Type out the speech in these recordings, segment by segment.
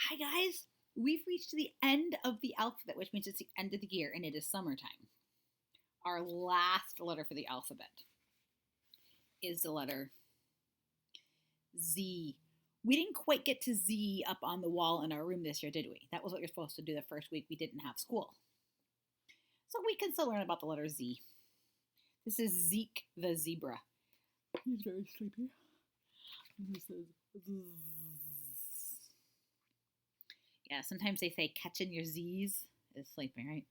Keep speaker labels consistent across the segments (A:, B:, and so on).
A: Hi, guys. We've reached the end of the alphabet, which means it's the end of the year and it is summertime. Our last letter for the alphabet is the letter Z. We didn't quite get to Z up on the wall in our room this year, did we? That was what you're supposed to do the first week we didn't have school. So we can still learn about the letter Z. This is Zeke the zebra. He's very sleepy. He says Zzz. Yeah, sometimes they say catching your Z's is sleeping, right?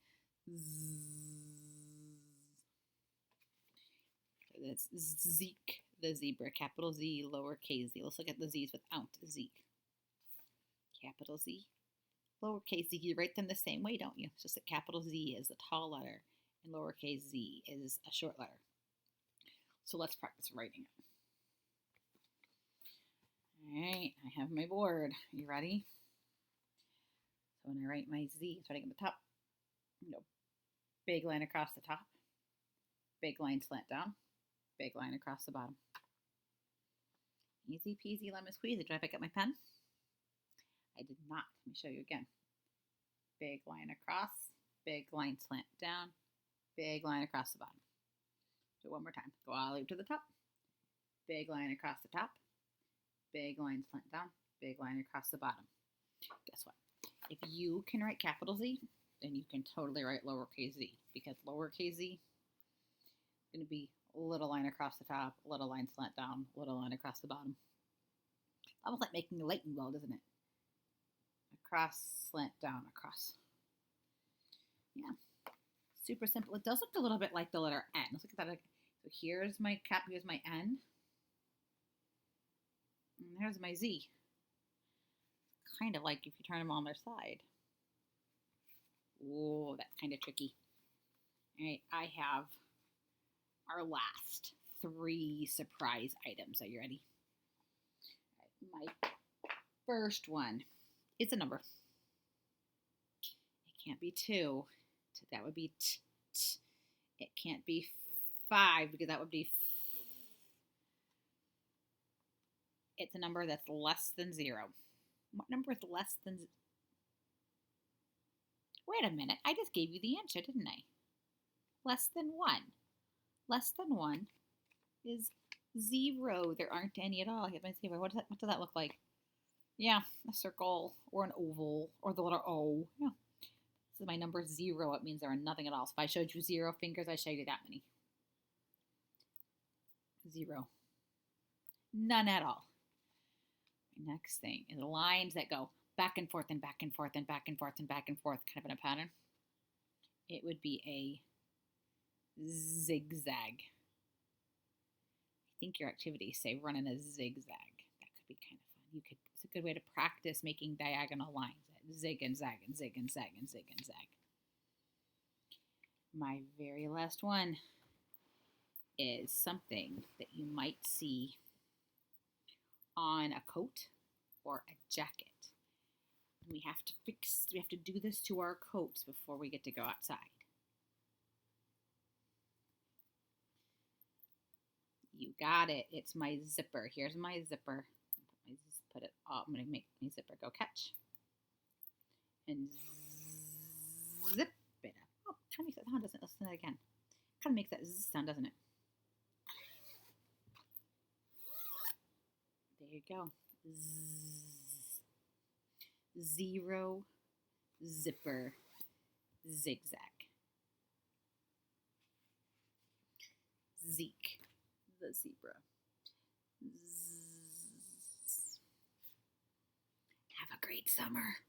A: That's Zeke the zebra, capital Z, lowercase z. Let's look at the Z's without Zeke. Capital Z, lowercase z. You write them the same way, don't you? It's just that capital Z is the tall letter and lowercase z is a short letter. So let's practice writing it. All right, I have my board. Are you ready? So when I write my Z, starting at the top, big line across the top, big line slant down, big line across the bottom. Easy peasy lemon squeezy. Did I pick up my pen? I did not. Let me show you again. Big line across, big line slant down, big line across the bottom. Do it one more time. Go all the way to the top. Big line across the top, big line slant down, big line across the bottom. Guess what? If you can write capital Z, then you can totally write lowercase z, because lowercase z is going to be a little line across the top, a little line slant down, a little line across the bottom. Almost like making a lightning bolt, isn't it? Across, slant down, across. Yeah, super simple. It does look a little bit like the letter N. Let's look at that. So here's my cap, here's my N. And there's my Z. Kind of like if you turn them on their side. Oh, that's kind of tricky. All right, I have our last 3 surprise items. Are you ready? All right, my first one is a number. It can't be 2. That would be t. It can't be 5 because that would be it's a number that's less than 0. What number is less than? Wait a minute. I just gave you the answer, didn't I? Less than 1. Less than 1 is 0. There aren't any at all. I hit my 0. What does that look like? Yeah, a circle or an oval or the letter O. Yeah. This is my number 0. It means there are nothing at all. So if I showed you 0 fingers, I showed you that many. 0. None at all. Next thing is lines that go back and forth and back and forth and back and forth and back and forth, kind of in a pattern. It would be a zigzag. I think your activities say run in a zigzag. That could be kind of fun. It's a good way to practice making diagonal lines. Zig and zag and zig and zag and zig and zag. My very last one is something that you might see on a coat or a jacket. We have to do this to our coats before we get to go outside. You got it. It's my zipper. Here's my zipper. Put it all. I'm going to make my zipper go catch. And zip it up. Oh, kind of makes that sound, doesn't it? Let's do that again. Kind of makes that zzz sound, doesn't it? There you go. Zzz. 0 zipper zigzag. Zeke the zebra. Zzz. Have a great summer.